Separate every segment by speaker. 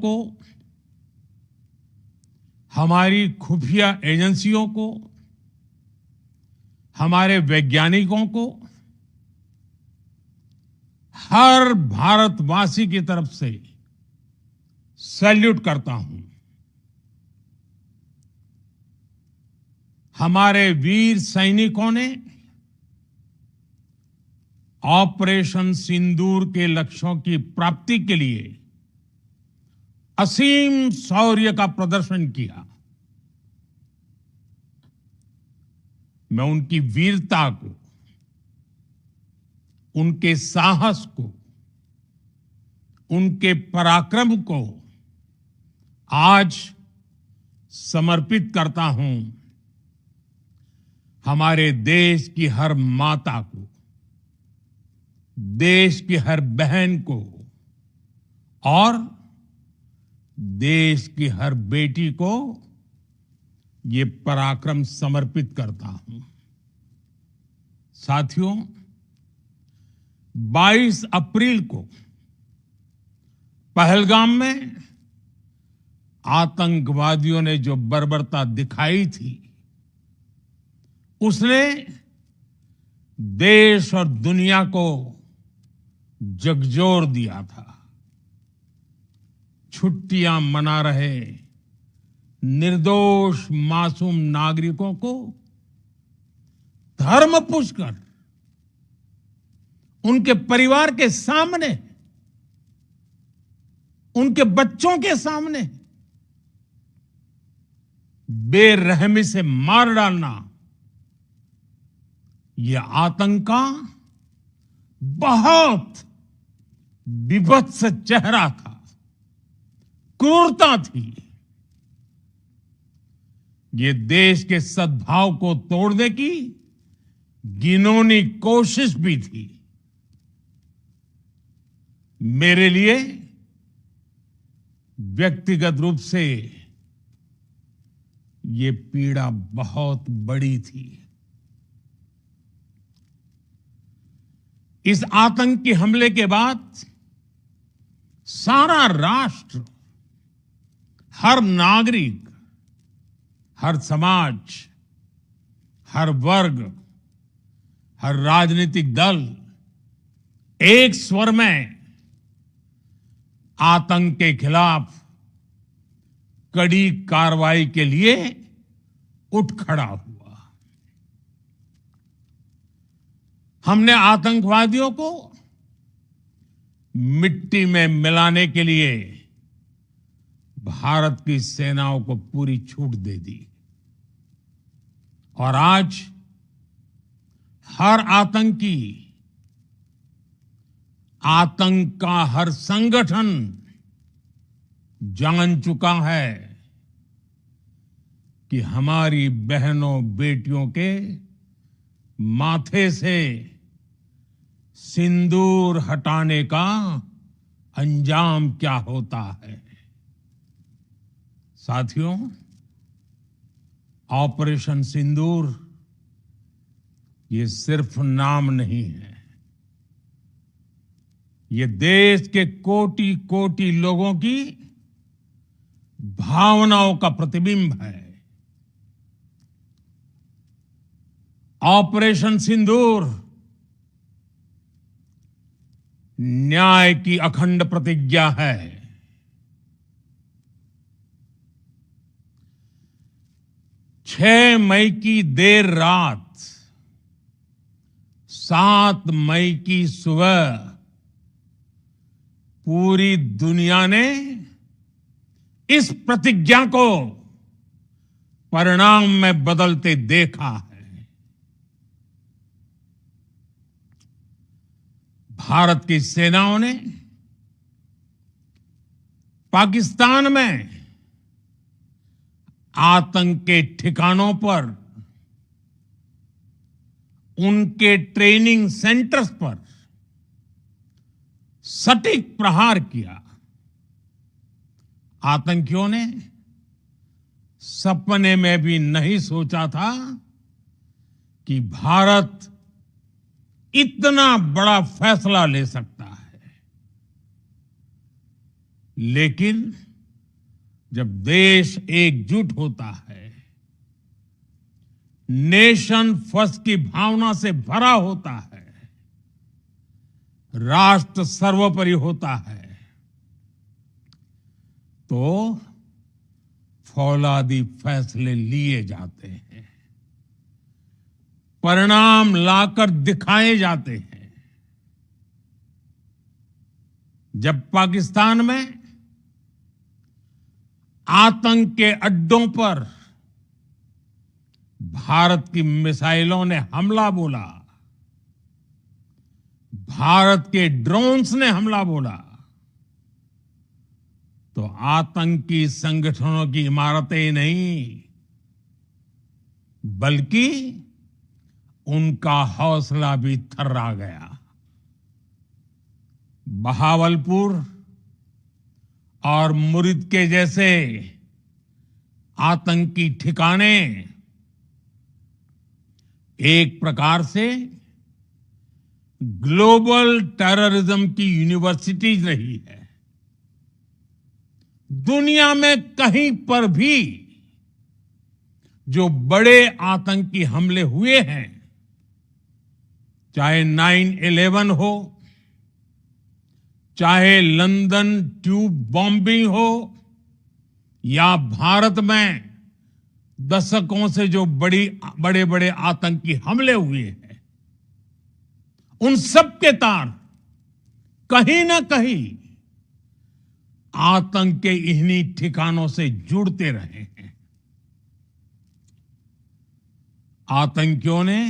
Speaker 1: को, हमारी खुफिया एजेंसियों को, हमारे वैज्ञानिकों को, हर भारतवासी की तरफ से सैल्यूट करता हूं। हमारे वीर सैनिकों ने ऑपरेशन सिंदूर के लक्ष्यों की प्राप्ति के लिए असीम शौर्य का प्रदर्शन किया। मैं उनकी वीरता को, उनके साहस को, उनके पराक्रम को आज समर्पित करता हूं। हमारे देश की हर माता को, देश की हर बहन को और देश की हर बेटी को ये पराक्रम समर्पित करता हूं। साथियों, 22 अप्रैल को पहलगाम में आतंकवादियों ने जो बर्बरता दिखाई थी, उसने देश और दुनिया को झकझोर दिया था। छुट्टियां मना रहे निर्दोष मासूम नागरिकों को धर्म पूछकर उनके परिवार के सामने, उनके बच्चों के सामने बेरहमी से मार डालना, यह आतंक का बहुत विभत्स चेहरा था, क्रूरता थी। ये देश के सद्भाव को तोड़ने की घिनौनी कोशिश भी थी। मेरे लिए व्यक्तिगत रूप से ये पीड़ा बहुत बड़ी थी। इस आतंकी हमले के बाद सारा राष्ट्र, हर नागरिक, हर समाज, हर वर्ग, हर राजनीतिक दल एक स्वर में आतंक के खिलाफ कड़ी कार्रवाई के लिए उठ खड़ा हुआ। हमने आतंकवादियों को मिट्टी में मिलाने के लिए भारत की सेनाओं को पूरी छूट दे दी और आज हर आतंकी, आतंक का हर संगठन जान चुका है कि हमारी बहनों बेटियों के माथे से सिंदूर हटाने का अंजाम क्या होता है। साथियों, ऑपरेशन सिंदूर ये सिर्फ नाम नहीं है, ये देश के कोटि कोटि लोगों की भावनाओं का प्रतिबिंब है। ऑपरेशन सिंदूर न्याय की अखंड प्रतिज्ञा है। 6 मई की देर रात, 7 मई की सुबह पूरी दुनिया ने इस प्रतिज्ञा को परिणाम में बदलते देखा है। भारत की सेनाओं ने पाकिस्तान में आतंक के ठिकानों पर, उनके ट्रेनिंग सेंटर्स पर सटीक प्रहार किया। आतंकियों ने सपने में भी नहीं सोचा था कि भारत इतना बड़ा फैसला ले सकता है, लेकिन जब देश एकजुट होता है, नेशन फर्स्ट की भावना से भरा होता है, राष्ट्र सर्वोपरि होता है, तो फौलादी फैसले लिए जाते हैं, परिणाम लाकर दिखाए जाते हैं। जब पाकिस्तान में आतंक के अड्डों पर भारत की मिसाइलों ने हमला बोला, भारत के ड्रोन्स ने हमला बोला, तो आतंकी संगठनों की इमारतें नहीं, बल्कि उनका हौसला भी थर्रा गया। बहावलपुर और मुरिद के जैसे आतंकी ठिकाने एक प्रकार से ग्लोबल टेररिज्म की यूनिवर्सिटीज रही है। दुनिया में कहीं पर भी जो बड़े आतंकी हमले हुए हैं, चाहे 9/11 हो, चाहे लंदन ट्यूब बॉम्बिंग हो, या भारत में दशकों से जो बड़े बड़े आतंकी हमले हुए हैं, उन सब के तार कहीं ना कहीं आतंक के इन्हीं ठिकानों से जुड़ते रहे हैं। आतंकियों ने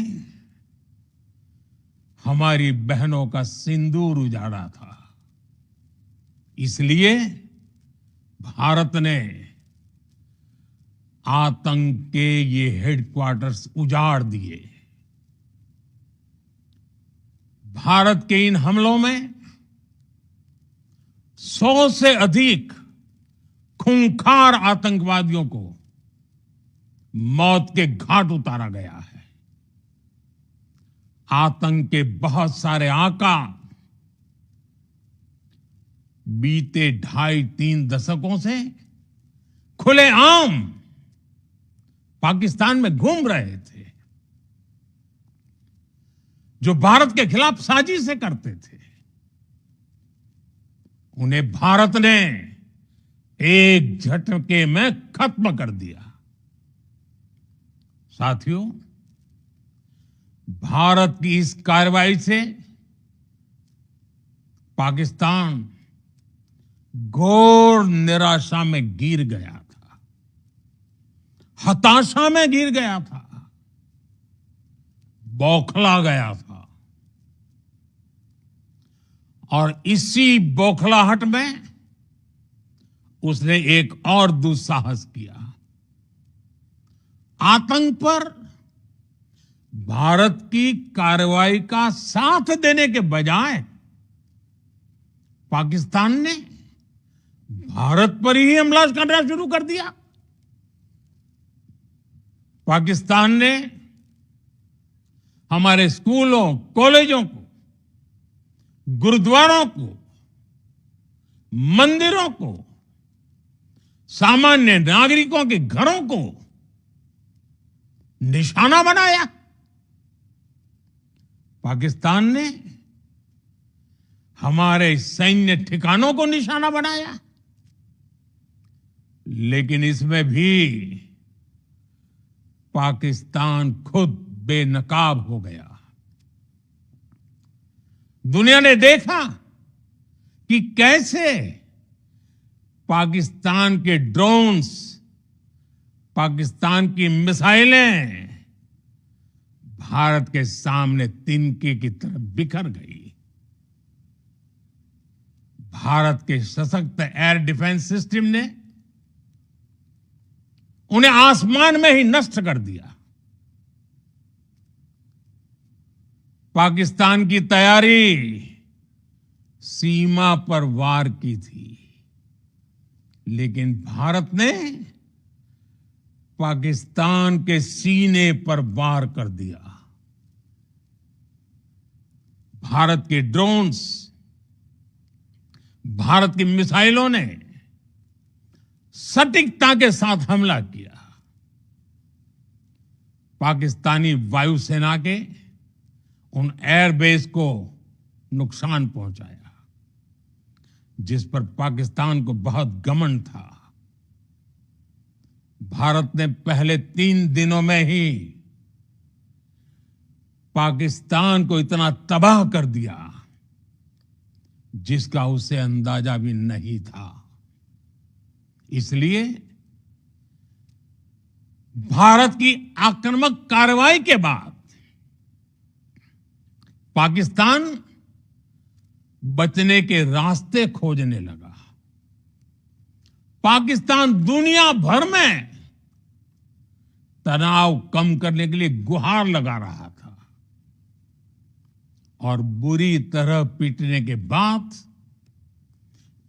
Speaker 1: हमारी बहनों का सिंदूर उजाड़ा था, इसलिए भारत ने आतंक के ये हेडक्वार्टर्स उजाड़ दिए। भारत के इन हमलों में 100 से अधिक खूंखार आतंकवादियों को मौत के घाट उतारा गया है। आतंक के बहुत सारे आका बीते 2.5-3 दशकों से खुलेआम पाकिस्तान में घूम रहे थे, जो भारत के खिलाफ साजिशें करते थे। उन्हें भारत ने एक झटके में खत्म कर दिया। साथियों, भारत की इस कार्रवाई से पाकिस्तान घोर निराशा में गिर गया था, हताशा में गिर गया था, बौखला गया था। और इसी बौखलाहट में उसने एक और दुस्साहस किया। आतंक पर भारत की कार्रवाई का साथ देने के बजाय पाकिस्तान ने भारत पर ही हमला करना शुरू कर दिया। पाकिस्तान ने हमारे स्कूलों, कॉलेजों को, गुरुद्वारों को, मंदिरों को, सामान्य नागरिकों के घरों को निशाना बनाया। पाकिस्तान ने हमारे सैन्य ठिकानों को निशाना बनाया। लेकिन इसमें भी पाकिस्तान खुद बेनकाब हो गया। दुनिया ने देखा कि कैसे पाकिस्तान के ड्रोन्स, पाकिस्तान की मिसाइलें भारत के सामने तिनके की तरह बिखर गई। भारत के सशक्त एयर डिफेंस सिस्टम ने उन्हें आसमान में ही नष्ट कर दिया। पाकिस्तान की तैयारी सीमा पर वार की थी, लेकिन भारत ने पाकिस्तान के सीने पर वार कर दिया। भारत के ड्रोन्स, भारत की मिसाइलों ने सटीकता के साथ हमला किया। पाकिस्तानी वायुसेना के उन एयरबेस को नुकसान पहुंचाया, जिस पर पाकिस्तान को बहुत घमंड था। भारत ने पहले 3 दिनों में ही पाकिस्तान को इतना तबाह कर दिया जिसका उसे अंदाजा भी नहीं था। इसलिए भारत की आक्रामक कार्रवाई के बाद पाकिस्तान बचने के रास्ते खोजने लगा। पाकिस्तान दुनिया भर में तनाव कम करने के लिए गुहार लगा रहा था और बुरी तरह पीटने के बाद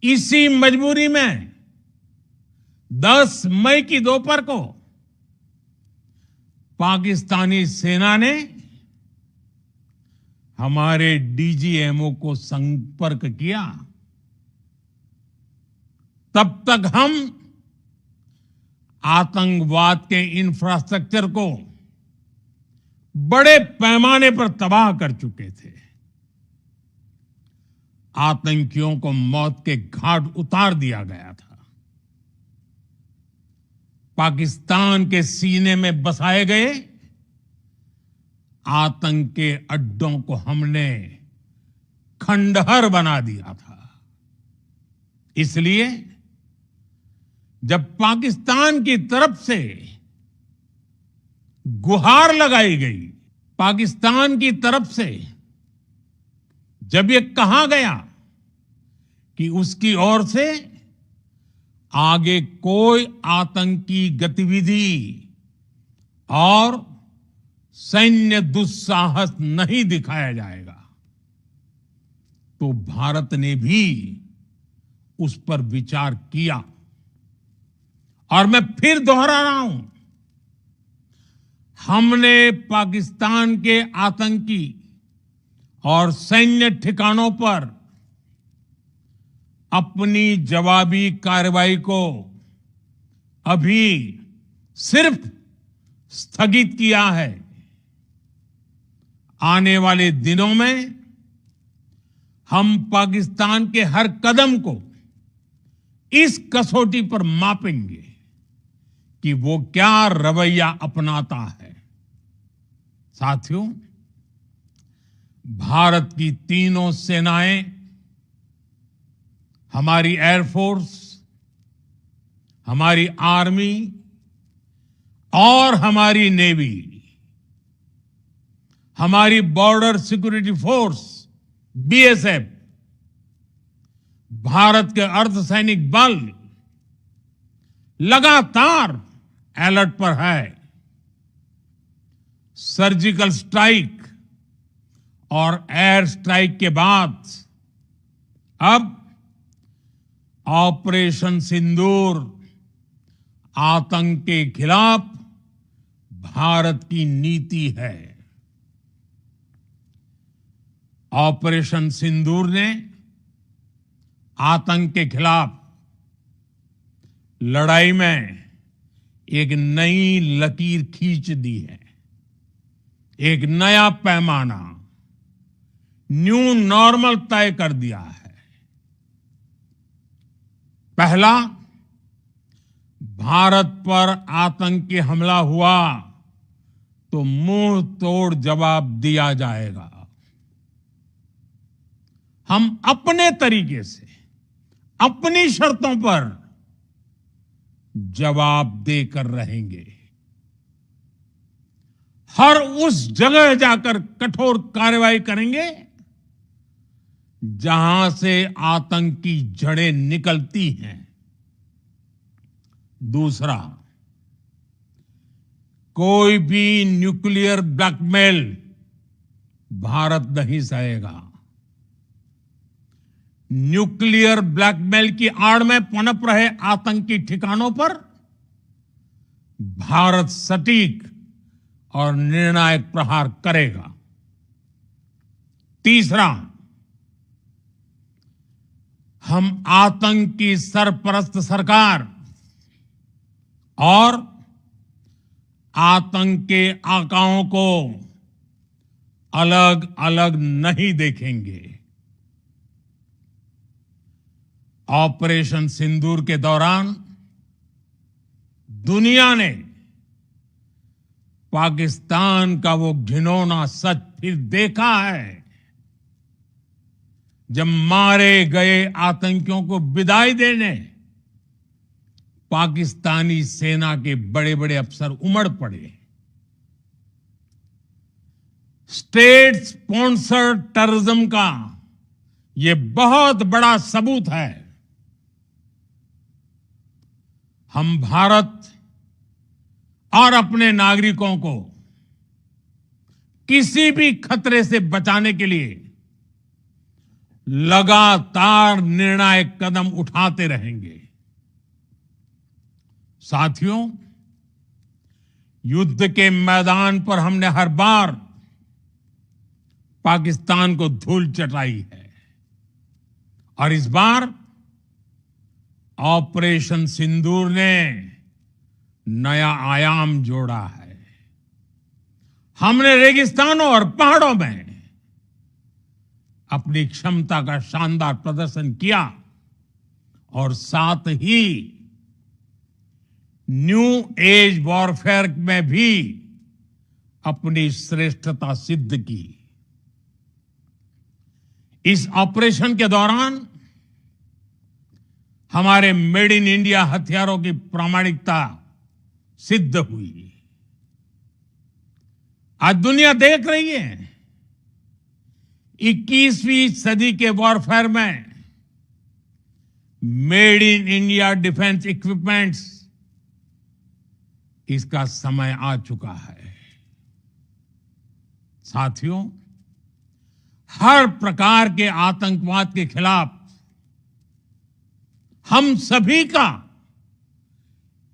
Speaker 1: इसी मजबूरी में 10 मई की दोपहर को पाकिस्तानी सेना ने हमारे डीजीएमओ को संपर्क किया। तब तक हम आतंकवाद के इंफ्रास्ट्रक्चर को बड़े पैमाने पर तबाह कर चुके थे। आतंकियों को मौत के घाट उतार दिया गया था। पाकिस्तान के सीने में बसाए गए आतंक के अड्डों को हमने खंडहर बना दिया था। इसलिए जब पाकिस्तान की तरफ से गुहार लगाई गई, पाकिस्तान की तरफ से जब ये कहा गया कि उसकी ओर से आगे कोई आतंकी गतिविधि और सैन्य दुस्साहस नहीं दिखाया जाएगा, तो भारत ने भी उस पर विचार किया। और मैं फिर दोहरा रहा हूं, हमने पाकिस्तान के आतंकी और सैन्य ठिकानों पर अपनी जवाबी कार्रवाई को अभी सिर्फ स्थगित किया है। आने वाले दिनों में हम पाकिस्तान के हर कदम को इस कसौटी पर मापेंगे कि वो क्या रवैया अपनाता है। साथियों, भारत की तीनों सेनाएं, हमारी एयरफोर्स, हमारी आर्मी और हमारी नेवी, हमारी border security force BSF, Bharat के अर्धसैनिक बल लगातार अलर्ट पर है। सर्जिकल स्ट्राइक और एयर स्ट्राइक के बाद अब ऑपरेशन सिंदूर आतंक के खिलाफ भारत की नीति है। ऑपरेशन सिंदूर ने आतंक के खिलाफ लड़ाई में एक नई लकीर खींच दी है, एक नया पैमाना, न्यू नॉर्मल तय कर दिया है। पहला, भारत पर आतंकी हमला हुआ तो मुंह तोड़ जवाब दिया जाएगा। हम अपने तरीके से, अपनी शर्तों पर जवाब देकर रहेंगे। हर उस जगह जाकर कठोर कार्रवाई करेंगे जहां से आतंक की जड़ें निकलती हैं। दूसरा, कोई भी न्यूक्लियर ब्लैकमेल भारत नहीं सहेगा। न्यूक्लियर ब्लैकमेल की आड़ में पनप रहे आतंकी ठिकानों पर भारत सटीक और निर्णायक प्रहार करेगा। तीसरा, हम आतंक की सरपरस्त सरकार और आतंक के आकाओं को अलग अलग नहीं देखेंगे। ऑपरेशन सिंदूर के दौरान दुनिया ने पाकिस्तान का वो घिनौना सच फिर देखा है, जब मारे गए आतंकियों को विदाई देने पाकिस्तानी सेना के बड़े बड़े अफसर उमड़ पड़े। स्टेट स्पॉन्सर्ड टेररिज्म का ये बहुत बड़ा सबूत है। हम भारत और अपने नागरिकों को किसी भी खतरे से बचाने के लिए लगातार निर्णायक कदम उठाते रहेंगे। साथियों, युद्ध के मैदान पर हमने हर बार पाकिस्तान को धूल चटाई है और इस बार ऑपरेशन सिंदूर ने नया आयाम जोड़ा है। हमने रेगिस्तानों और पहाड़ों में अपनी क्षमता का शानदार प्रदर्शन किया और साथ ही न्यू एज वॉरफेयर में भी अपनी श्रेष्ठता सिद्ध की। इस ऑपरेशन के दौरान हमारे मेड इन इंडिया हथियारों की प्रामाणिकता सिद्ध हुई। आज दुनिया देख रही है 21वीं सदी के वॉरफेयर में made in India defence equipments, इसका समय आ चुका है। साथियों, हर प्रकार के आतंकवाद के खिलाफ हम सभी का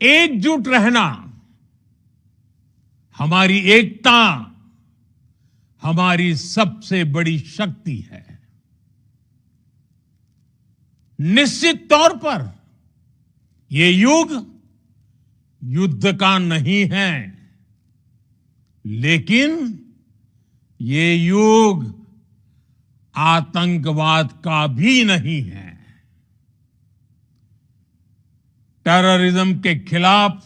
Speaker 1: एकजुट रहना, हमारी एकता हमारी सबसे बड़ी शक्ति है। निश्चित तौर पर ये युग युद्ध का नहीं है, लेकिन ये युग आतंकवाद का भी नहीं है। टेररिज्म के खिलाफ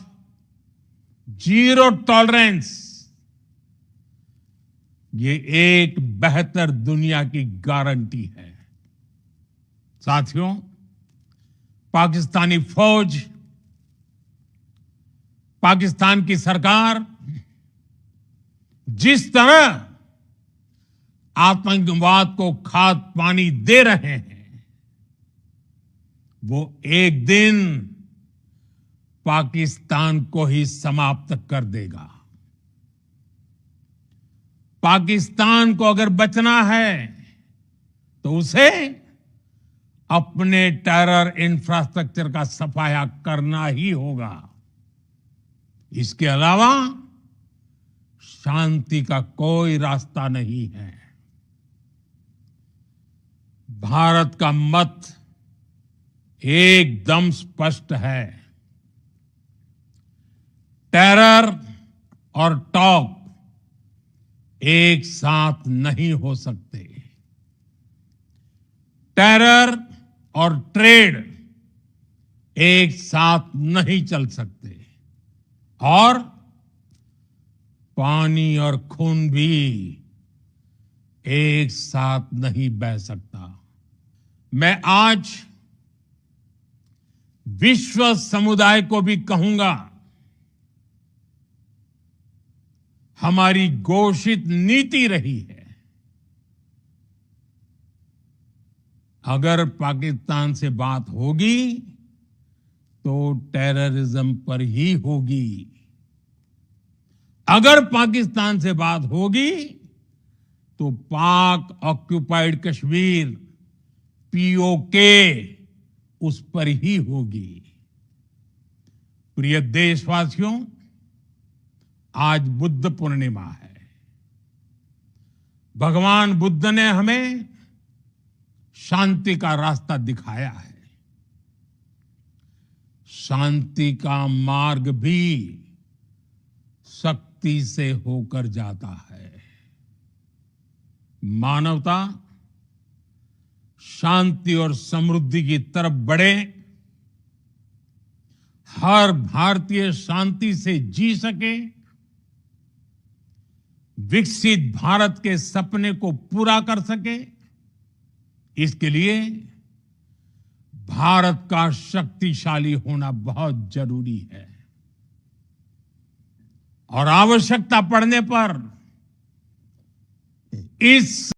Speaker 1: जीरो टॉलरेंस, ये एक बेहतर दुनिया की गारंटी है। साथियों, पाकिस्तानी फौज, पाकिस्तान की सरकार जिस तरह आतंकवाद को खाद पानी दे रहे हैं, वो एक दिन पाकिस्तान को ही समाप्त कर देगा। पाकिस्तान को अगर बचना है तो उसे अपने टेरर इंफ्रास्ट्रक्चर का सफाया करना ही होगा। इसके अलावा शांति का कोई रास्ता नहीं है। भारत का मत एकदम स्पष्ट है। टेरर और टॉक एक साथ नहीं हो सकते। टेरर और ट्रेड एक साथ नहीं चल सकते और पानी और खून भी एक साथ नहीं बह सकता। मैं आज विश्व समुदाय को भी कहूंगा, हमारी घोषित नीति रही है, अगर पाकिस्तान से बात होगी तो टेररिज्म पर ही होगी। अगर पाकिस्तान से बात होगी तो पाक ऑक्युपाइड कश्मीर, पीओके, उस पर ही होगी। प्रिय देशवासियों, आज बुद्ध पूर्णिमा है। भगवान बुद्ध ने हमें शांति का रास्ता दिखाया है। शांति का मार्ग भी शक्ति से होकर जाता है। मानवता शांति और समृद्धि की तरफ बढ़े, हर भारतीय शांति से जी सके, विकसित भारत के सपने को पूरा कर सके, इसके लिए भारत का शक्तिशाली होना बहुत जरूरी है। और आवश्यकता पड़ने पर इस